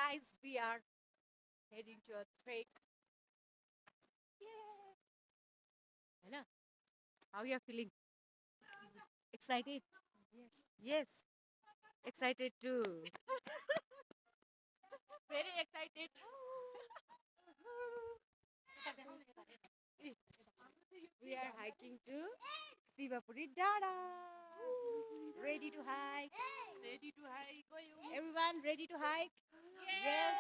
guys, we are heading to a trek. Yay! How you are feeling? Excited? Yes. Yes. Excited too. Very excited. We are hiking to Sivapuri Dara. Ready to hike? Ready to hike. Everyone ready to hike? Yes.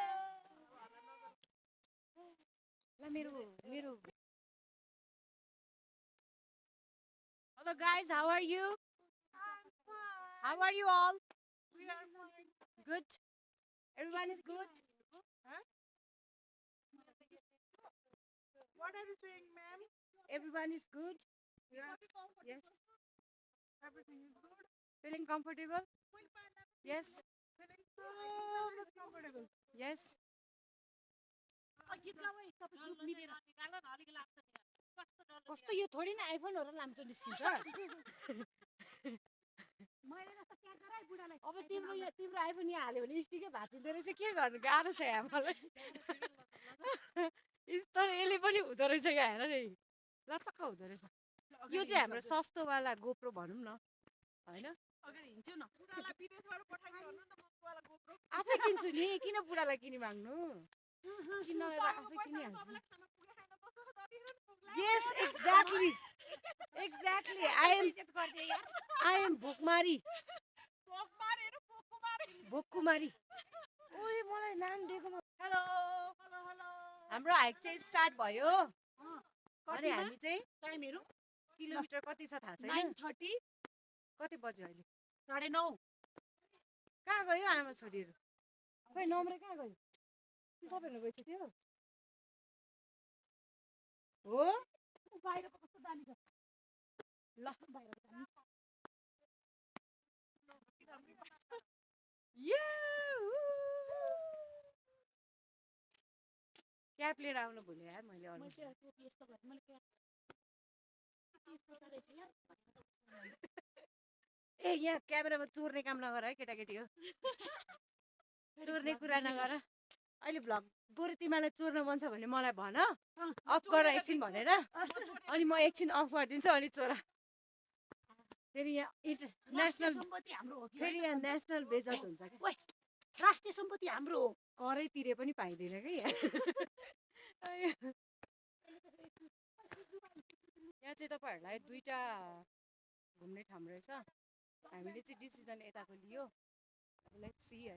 La मेरो. Hello guys, how are you? I'm fine. How are you all? We are fine. Good. Everyone is good. Huh? What are you saying, ma'am? Everyone is good. Yes. Yes. Everything is good. Feeling comfortable? Yes. Feeling so much comfortable. Yes. कस्तो यो थोडी न आइफोनहरु लाम्चो निस्किन्छ अब तिम्रो iPhone यहाँ हाल्यो भने स्टिकै भाँचिँदो रहेछ के गर्नु गाह्रो छ यहाँ मलाई तर यसले पनि हुँदो रहेछ क्या हेर नि लचक्क हुँदो रहेछ यो चाहिँ हाम्रो सस्तोवाला गोप्रो भनौँ न होइन आफै किन्छु नि किन बुढालाई किनि माग्नु किन्नलाई त आफै किनिहाल्छु Yes, exactly. Exactly. I am Bhukmari. Bhukkumari. ओइ मलाई नाम दिएको हेलो हाम्रो हाइक चाहिँ स्टार्ट भयो अनि हामी चाहिँ टाइमहरु किलोमिटर कति छ थाहा छैन 9:30 कति बज्यो अहिले 9:30 कहाँ गयो आमा छोरीहरु खोइ नम्रे कहाँ गयो ती सबैहरु गइसक्यो हो बाहिरको कस्तो दामी छ ल क्याप लिएर आउनु भुले यार मैले ए यहाँ क्यामेरामा चोर्ने काम नगर है केटाकेटी हो चोर्ने कुरा नगर अहिले भ्लग बरु तिमीलाई चोर्न मन छ भने मलाई भन अफ गर एकछिन भनेर अनि म एकछिन अफ गरिदिन्छु अनि चोर फेरि यहाँ नेसनल फेरि यहाँ नेसनल बेजत हुन्छ कि राष्ट्रिय सम्पत्ति हाम्रो हो करै तिरे पनि पाइँदैन कि यहाँ चाहिँ तपाईँहरूलाई दुईटा घुम्ने ठाउँ रहेछ हामीले चाहिँ डिसिजन यताको लियो लेट्स सी है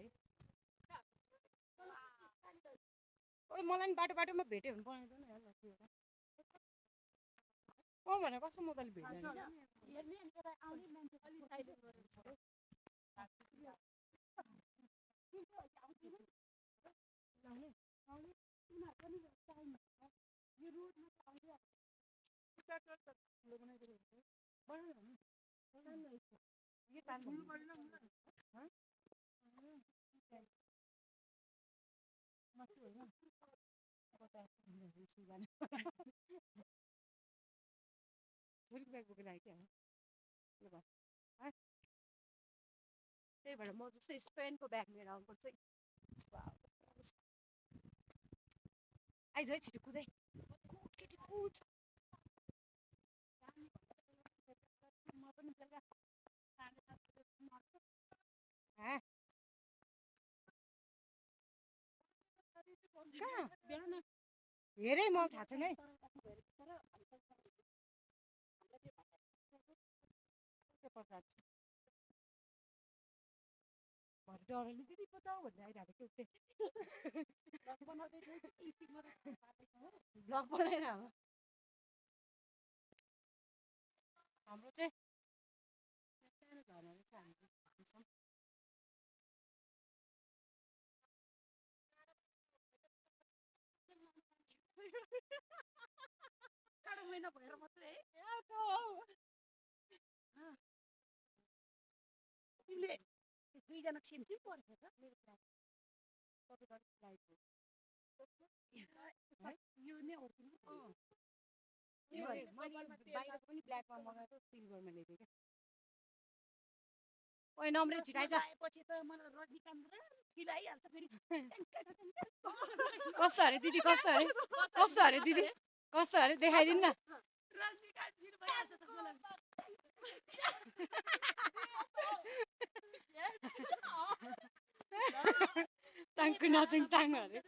ओइ मलाई नि बाटो बाटोमा भेट्यो भने बनाइदिनु न यार भने कस्तो मजाले भेट्दैन छोरीको ब्याग बोकेर आयो क्या त्यही भएर म जस्तै स्पेनको ब्याग लिएर आउनुपर्छ आइज है छिटो कुदै केटी कुद हेरे म थाहा छैन है डरले दिदी बचाऊ भन्दै आइरहेको के ब्लग बनाएर हो हाम्रो चाहिँ सानो झरनाहरू छ हामी टाढो महिना भएर मात्रै तिमीले दुईजना सेम सेम परेको छ यो नै अर्को मैले बाहिर पनि ब्ल्याकमा मगाएको सिल्भरमा ल्याएको क्या ओइ नम्रे छिटाइज लगाएपछि त मलाई रजनीकान्त र खिलाइहाल्छ फेरि कस्तो अरे दिदी कस्तो अरे कस्तो अरे दिदी कस्तो अरे देखाइदिनु न रजनीकान्त फिल भइहाल्छ त मलाई टाङको नथुङ टाङ अरे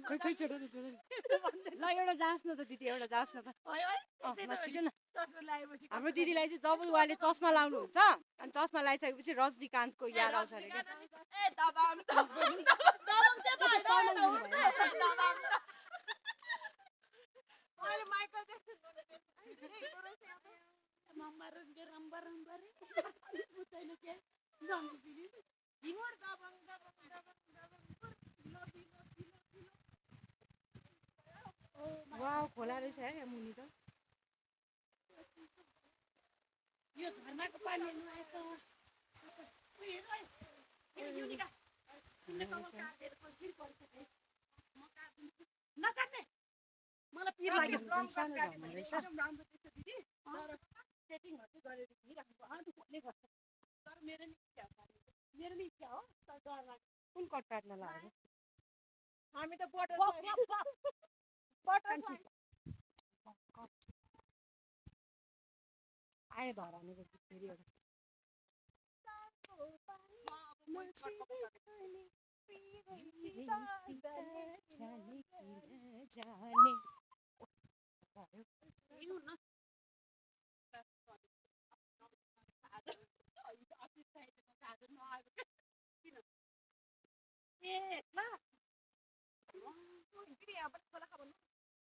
खोइ खोइ छोड न छोड ल एउटा जाँच्नु त दिदी एउटा जाँच्नु त ल छिटो न हाम्रो दिदीलाई चाहिँ जब उहाँले चस्मा लाउनुहुन्छ अनि चस्मा लगाइसकेपछि रजनीकान्तको याद आउँछ अरे वाउ खोला रहेछ है यहाँ मुनि त यो झरनाको पानी नुहाएछ नकाट्ने मलाई पिर लाग्यो सानो झर्ना रहेछ मेरो नि इच्छा हो तर डर लाग्छ कुन कट काट्न लाग्यो हामी त बटर आयो धरानेको गीत फेरि एउटा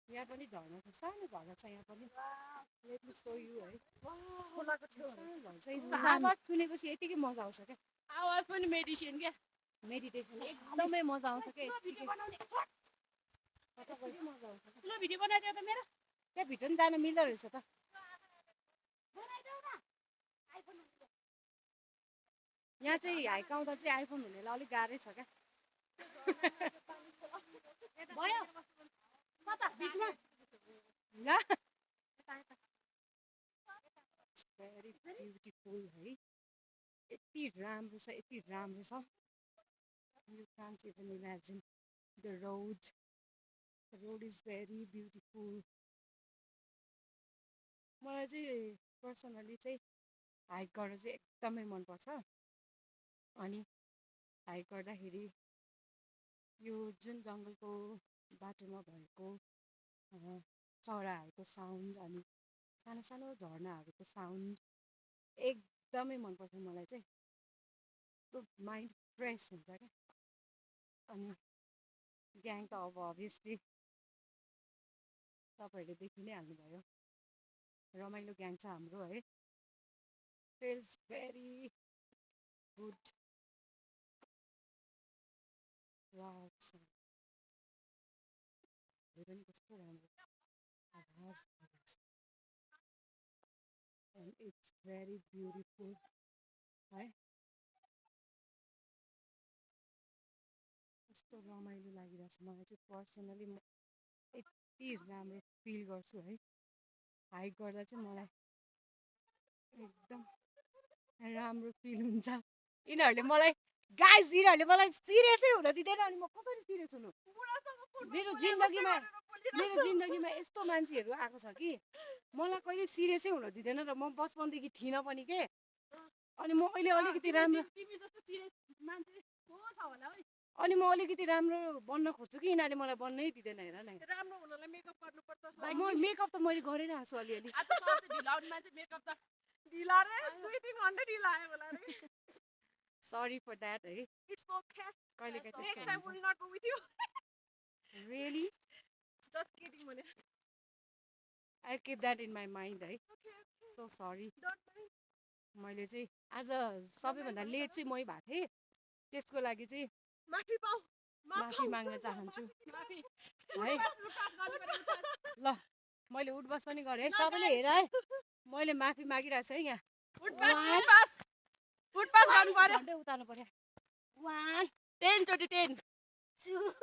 यहाँ पनि झर्ना छ सानो झर्ना छ यहाँ पनि लेट मी सो यु है सानो झर्ना छ यस्तो आवाज सुनेपछि यतिकै मजा आउँछ क्या आवाज पनि मेडिसिन क्या मेडिटेसन एकदमै मजा आउँछ क्या यतिकै मजा आउँछ ल भिडियो बनाइदियो त मेरो त्यहाँ भित्र पनि जान मिल्दो रहेछ त यहाँ चाहिँ हाइकाउँदा चाहिँ आइफोन हुनेलाई अलिक गाह्रै छ क्या भयो कता बिचमा भेरी ब्युटिफुल है यति राम्रो छ यति राम्रो छ you can't even imagine the road is very beautiful मलाई चाहिँ पर्सनली चाहिँ हाइक गर्न चाहिँ एकदमै मनपर्छ अनि हाइक गर्दाखेरि यो जुन जङ्गलको बाटोमा भएको चराहरूको साउन्ड अनि सानो सानो झर्नाहरूको साउन्ड एकदमै मनपर्छ मलाई चाहिँ माइन्ड फ्रेस हुन्छ क्या अनि ग्याङ त अब अभियसली तपाईँहरूले देखि नै हाल्नुभयो रमाइलो ग्याङ छ हाम्रो है फिल्स भेरी गुड पनि कस्तो राम्रो आवाज and it's very beautiful है कस्तो रमाइलो लागिरहेछ मलाई चाहिँ पर्सनली म यति राम्रो फिल गर्छु है हाइक गर्दा चाहिँ मलाई एकदम राम्रो फिल हुन्छ यिनीहरूले मलाई गाइस यिनीहरूले मलाई सिरियसै हुन दिँदैन अनि म कसरी सिरियस हुनु मेरो जिन्दगीमा यस्तो मान्छेहरू आएको छ कि मलाई कहिले सिरियसै हुन दिँदैन र म बचपनदेखि थिइनँ पनि के अनि म अहिले अलिकति राम्रो अनि म अलिकति राम्रो बन्न खोज्छु कि यिनीहरूले मलाई बन्नै दिँदैन हेर न राम्रो हुनलाई मेकअप गर्नुपर्छ म मेकअप त मैले गरिरहेको छु अलिअलि ढिला रे 2-3 घन्टा ढिला आयो होला रे सरी फर द्याट है इट्स ओके कहिले कहिले next time will not go with you really just kidding भने I keep that in my mind है सो सरी मैले चाहिँ आज सबैभन्दा लेट चाहिँ मै भएको थिएँ त्यसको लागि चाहिँ माफी माग्न चाहन्छु है ल मैले उठबस पनि गरेँ है सबैले हेर है मैले माफी मागिरहेको छु है यहाँ उठबस गर्नु पर्यो झन्डै उतार्नु पर्यो 10 चोटि 10 2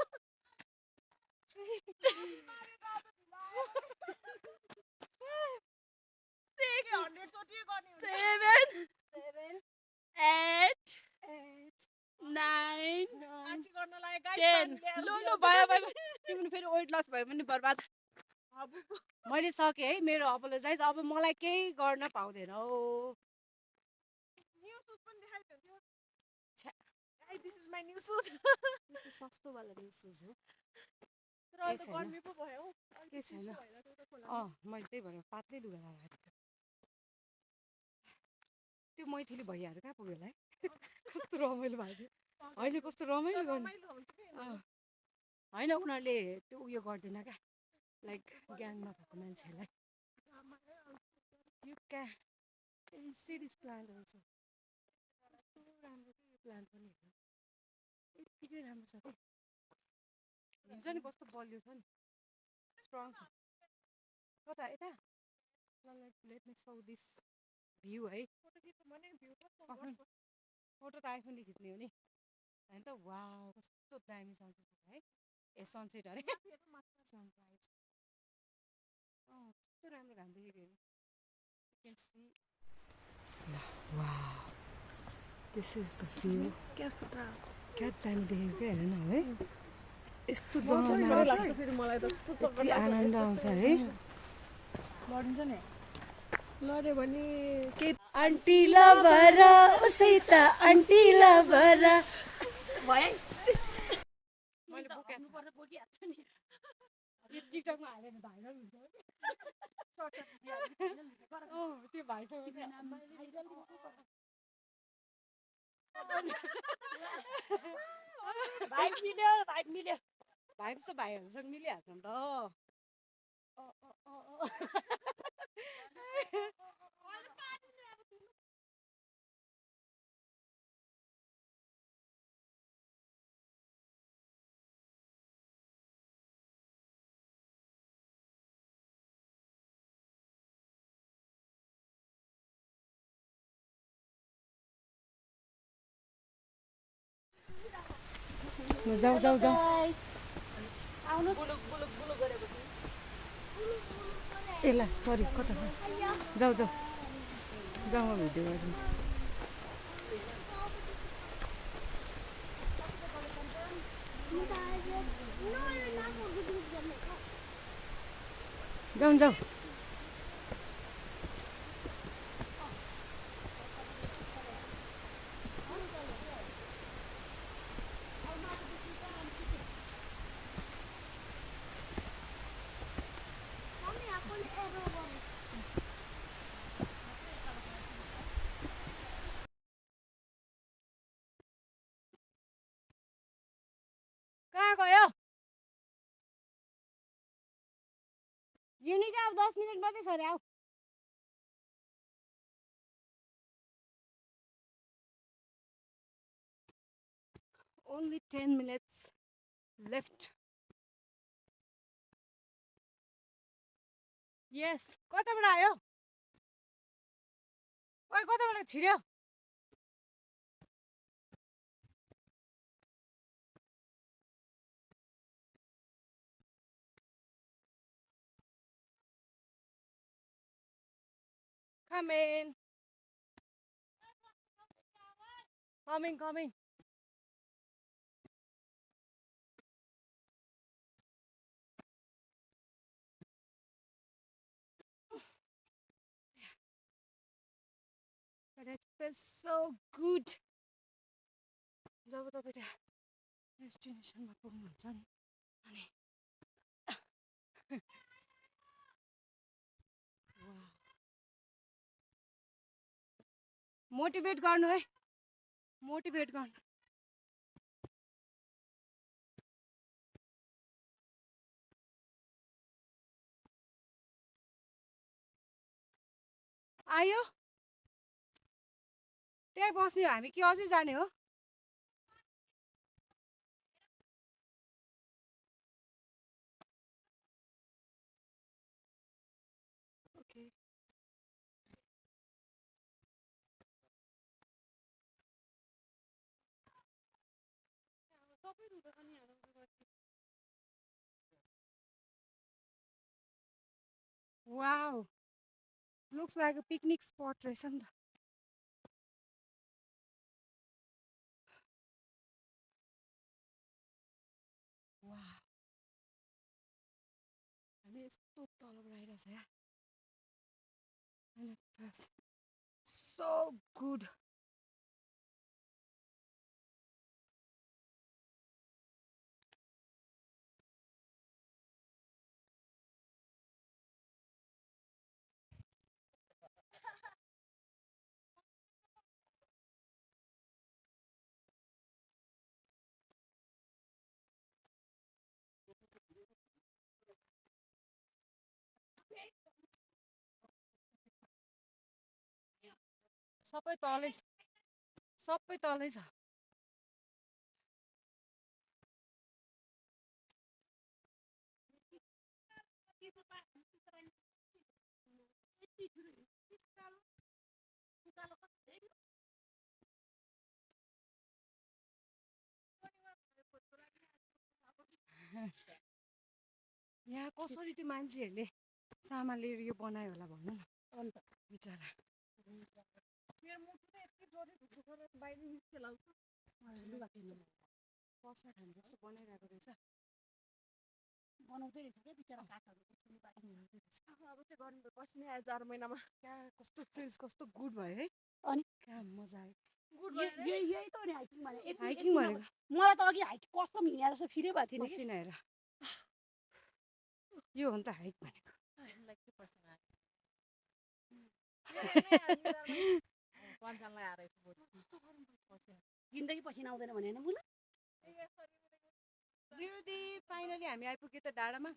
100 चोटि गर्ने हुन्छ 7 8 9 आची गर्न लागे गाइस 10 लो भयो तिम्रो फेरि वेट लस भयो भने बर्बाद मैले सकेँ है मेरो अपोलोजाइज अब मलाई केही गर्न पाउँदैन हो न्यू सुज पनि देखाइदियो छ्या। Guys this is my new shoes सस्तो वाला न्युज हो तर अहिले त गर्मी पो भयो हौ के छैन मैले त्यही भएर पातलै लुगा लगाएको थिएँ त्यो मैथिली भैयाहरू कहाँ पुग्यो होला है कस्तो रमाइलो भएको थियो अहिले कस्तो रमाइलो गर्ने होइन उनीहरूले त्यो उयो गर्दैन क्या लाइक ग्याङमा भएको मान्छेहरूलाई you can see this plant also कस्तो राम्रो थियो यो प्लान्ट पनि हेर्नु यत्तिकै राम्रो छ कि हुन्छ नि कस्तो बलियो छ नि स्ट्रङ छ कता यता let me so this view है फोटो त आइफोनले खिच्ने हो नि होइन त वाउ कस्तो दामी सनसेट है ए सनसेट अरे सनराइज कस्तो राम्रो घाम देखेको wow this is the view क्या दामी देखेको क्या हेर न है यस्तो जग्गामा यति आनन्द आउँछ है लडिन्छ नि लड्यो भने के आन्टी लभर उसै त आन्टी लभर भयो मैले बोकेको पर्छ बोकिहाल्छु नि यो टिकटकमा हाल्यो भने भाइरल हुन्छ त्यो भाइसँग भाइब मिल्यो भाइब त भाइहरूसँग मिलिहाल्छ नि त जाऊ जाऊ जाऊ आउनु ए ल सरी कता जाऊ जाऊ जाऊ म भिडियो गरिदिन्छु जाऊ जाऊ कहाँ गयो युनिका अब 10 मिनट मात्रै छ अरे आऊ only 10 minutes left yes कताबाट आयो ओइ कताबाट छिर्यो Come in. Coming. But it feels so good. जब तपाईँ त्यहाँ डेस्टिनेसनमा पुग्नुहुन्छ नि अनि मोटिभेट गर्नु है मोटिभेट गर्नु आयो त्यही बस्ने हो हामी कि अझै जाने हो okay wow looks like picnic spot रहेछ नि त वाह हामी यस्तो तलब रहेछ यार so good सबै तलै छ सबै तलै छ यहाँ कसरी त्यो मान्छेहरूले सामानले यो बनायो होला भन्नु न अन्त बिचरा मेरो मुटु चाहिँ यति जोडले ढुक्छु गरेर बाहिर निस्के लाउँछ लुगा किन्नु कसा खानु जस्तो बनाइरहेको रहेछ बनाउँदै रहेछ क्या बिचरा काठहरू अब चाहिँ गर्नु पछि नै आयो 4 महिनामा कहाँ कस्तो फिल्स कस्तो गुड भयो है अनि कहाँ मजा आयो यही त हो नि हाइकिङ भने हाइकिङ भनेको मलाई त अघि हाइट कस्तो हिँडेर जस्तो फिरै भएको थिएन कि पसिना हेर यो हो नि त हाइक भनेको जिन्दगी पसिना आउँदैन भने होइन मुला विरोधी फाइनली हामी आइपुग्यो त डाँडामा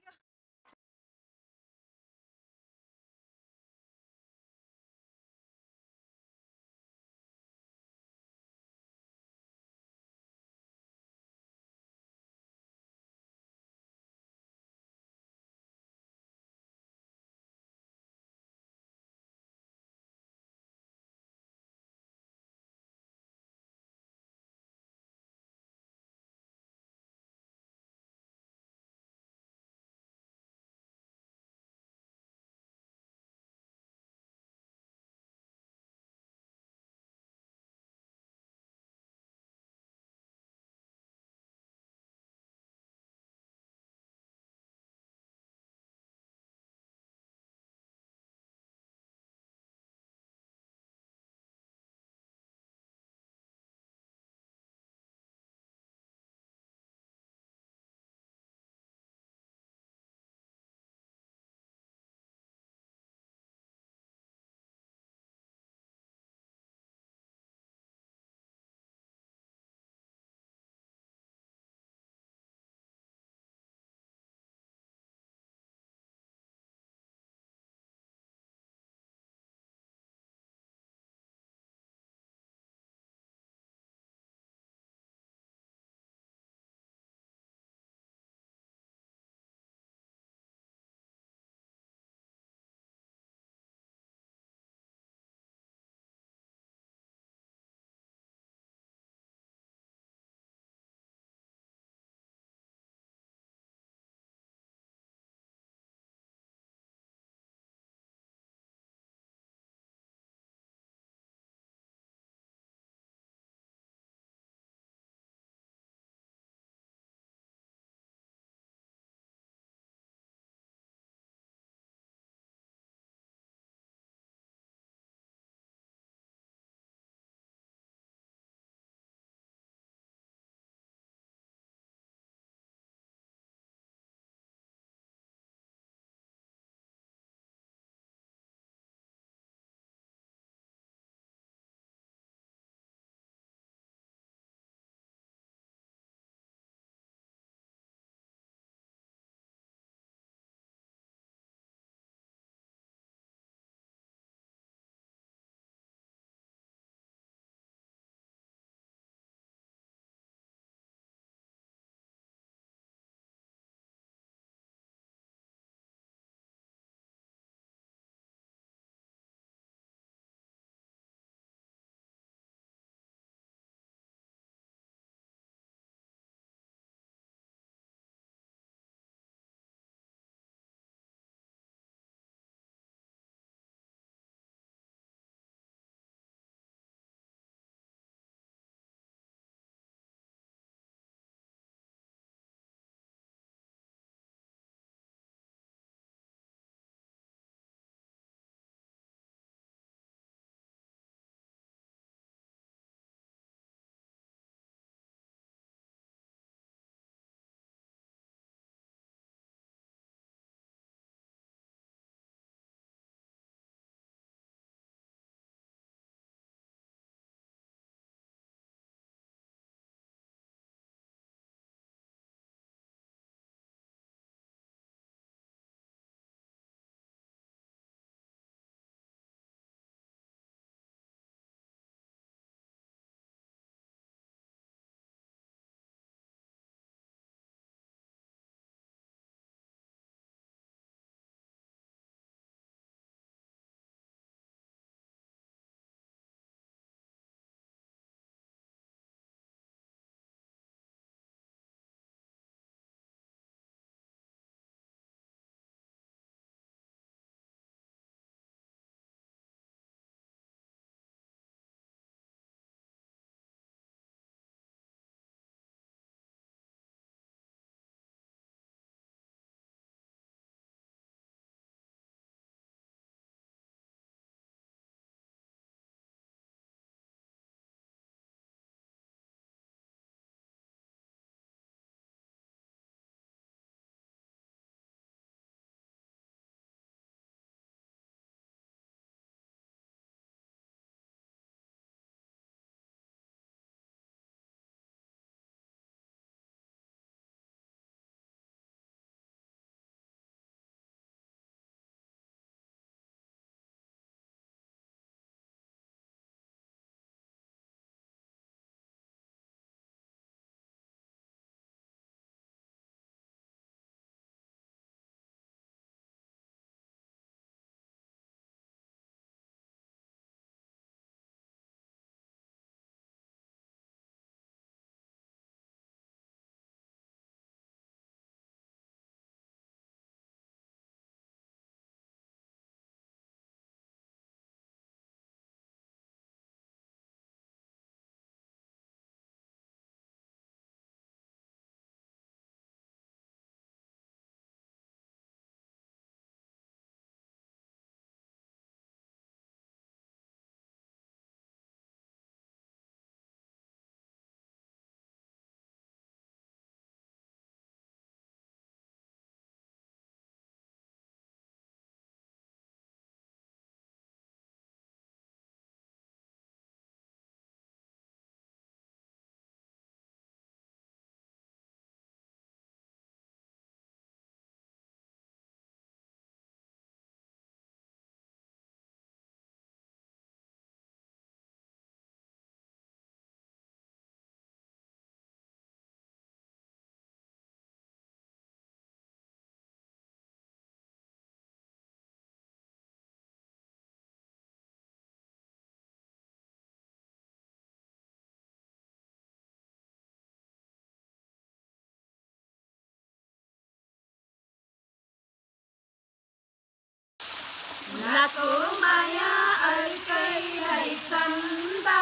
बाको माया अर्कैलाई चन्दा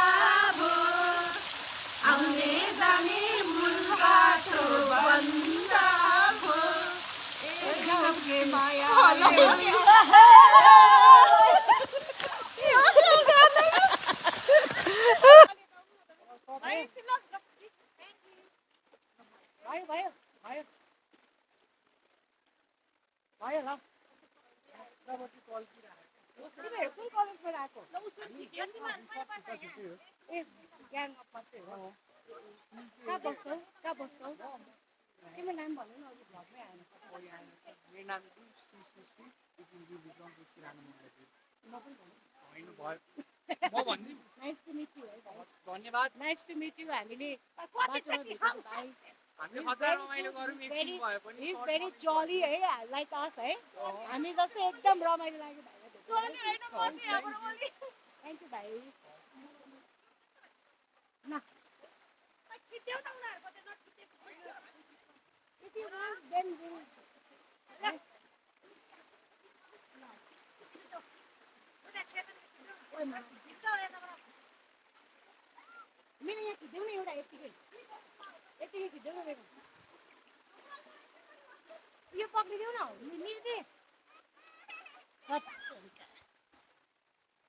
भो आउने जाने मूल बाटो बन्द भो के माया भयो भयो भयो भयो ल तिमीहरू कुन कलेजबाट आएको ए ज्ञानमा मात्रै हो कहाँ बस्छौ तिम्रो नाम भन्नु न अघि भ्लगमै आएन मेरो नाम चाहिँ श्री म पनि भन्नु म भन्ने नाइस टु मिट यु है भाइ धन्यवाद नाइस टु मिट यु हामीले बाटोमा भेटेछौँ भाइ हामीले हजार रमाइलो गरौँ एकछिन भए पनि He's very jolly है like us है हामी जस्तै एकदम रमाइलो लाग्यो भाइलाई थ्याङ्क यू भाइ न मेरो यहाँ खिच्देऊ न एउटा यतिकै खिच्देऊ न मेरो यो पक्रिदेऊ न निर्दे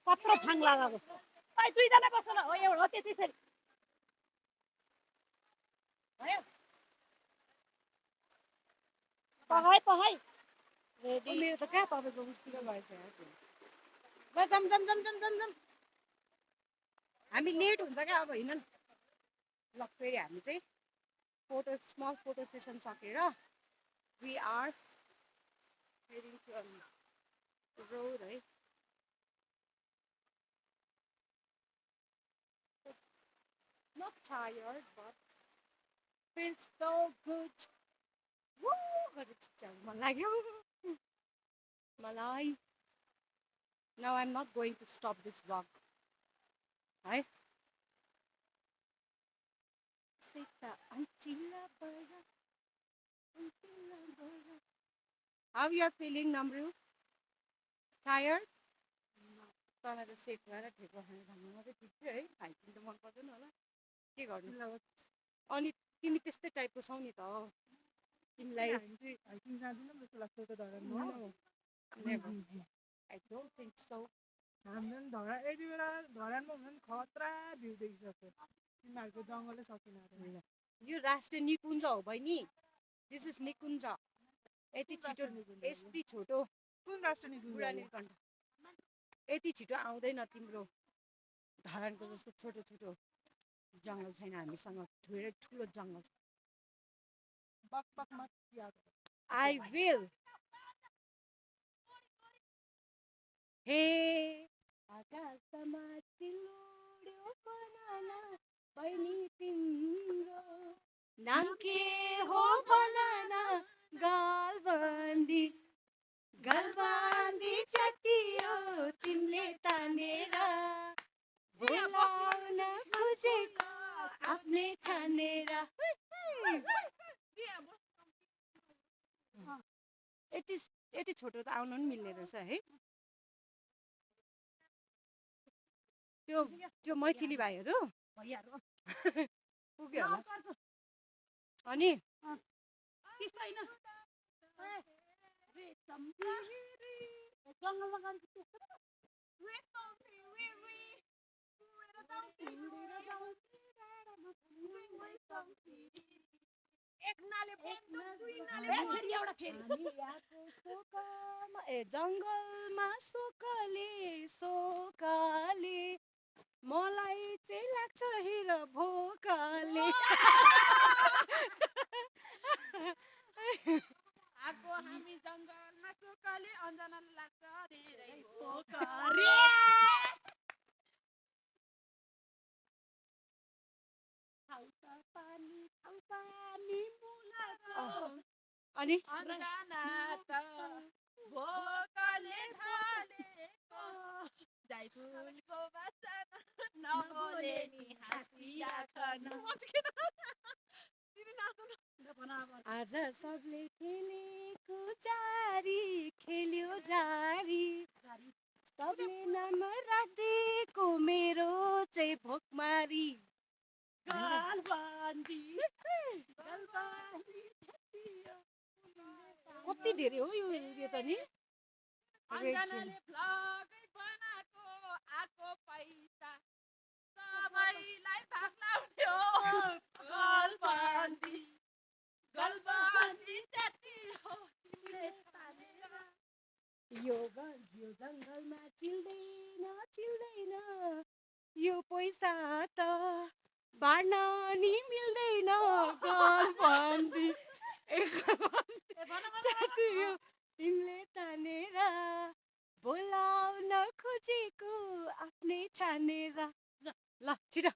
कत्रो छाङ लगाएको भाइ दुईजना बस्छ ल हो एउटा हो त्यसरी भयो पहाइ रेडी मेरो त कहाँ तपाईँको उस्तिको भएछ ल जम हामी लेट हुन्छ क्या अब हिँड न ल फेरि हामी चाहिँ स्मल फोटो सेसन सकेर we are heading to a road है not tired but feels so good woo गरेर चिच्याउनु मन लाग्यो मलाई now I'm not going to stop this vlog है Sita Antilla Burger How you are feeling, Namru? Tired? तँलाई त सेक भएर ठेको खाने भन्नु मात्रै ठिक थियो है खाइदिनु त मन पर्दैन होला के गर्नु अनि तिमी त्यस्तै टाइपको छौ नि त तिमीलाई I don't think so. हाम्रो यति बेला धरानमा हुन खतरा भ्यू देखिसक्यो तिमीहरूको जङ्गलै सकिन यो राष्ट्रिय निकुञ्ज हो बहिनी दिस इज निकुञ्ज यति छिटो यति छोटो कुन राष्ट्र निकुञ्ज बुढा नीलकण्ठ यति छिटो आउँदैन तिम्रो धरानको जस्तो छोटो छोटो जङ्गल छैन हामीसँग धेरै ठुलो जङ्गल छ I will हे आकाशमा चिलोड्यो बनाना बहिनी तिम्रो नाम के हो बनाना गालबन्दी चटियो तिमीले तानेर बोलाउन खोजेको आफ्नै ठानेर यति छोटो त आउनु पनि मिल्ने रहेछ है त्यो मैथिली भाइहरू पुग्यो होला अनि जङ्गलमा सोकाले मलाई चाहिँ लाग्छ हेर भोकाले आगो हामी जङ्गलमा सोकाले अन्जनालाई लाग्छ धेरै अनि अन्जना त भोकाले ढालेको जाइफुलको बासन नबोले नि हाँसिया खन आज सबले खेलेको जारी खेल्यो जारी सबले नाम राखिदिएको मेरो चाहिँ भोकमारी कति धेरै हो यो त नि अन्जनाले भ्लगै बनाएको आएको पैसा सबैलाई भाग्लाउने हो गलबन्दी गलबन्दी त्यति हो तिमीले तानेर। यो जङ्गलमा चिल्दैन यो पैसा त बाँड्न नि मिल्दैन गलबन्दी त्यति हो तिमीले तानेर बोलाउन खोजेको आफ्नै ठानेर ल छिटो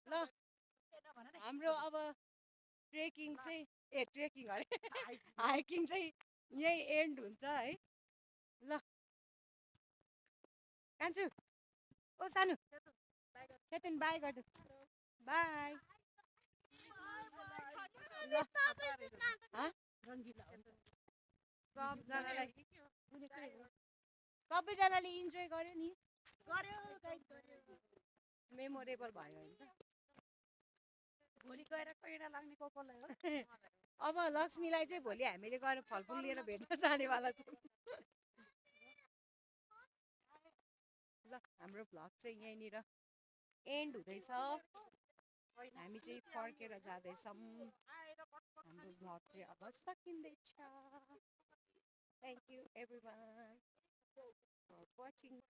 ल हाम्रो अब ट्रेकिङ चाहिँ ट्रेकिङ अरे हाइकिङ चाहिँ यही एन्ड हुन्छ है ल कान्छु ओ सानो चेतन बाई गर्नु बाई ल सबैजनाले इन्जोय गर्यो नि मेमोरेबल भयो होइन भोलि गएर कैरा लाग्ने कोकोलाई हो। अब लक्ष्मीलाई चाहिँ भोलि हामीले गएर फलफुल लिएर भेट्न जानेवाला छौँ ल हाम्रो भ्लग चाहिँ यहीँनिर एन्ड हुँदैछ हामी चाहिँ फर्केर जाँदैछौँ हाम्रो भ्लग चाहिँ अब सकिँदैछ thank you everyone for watching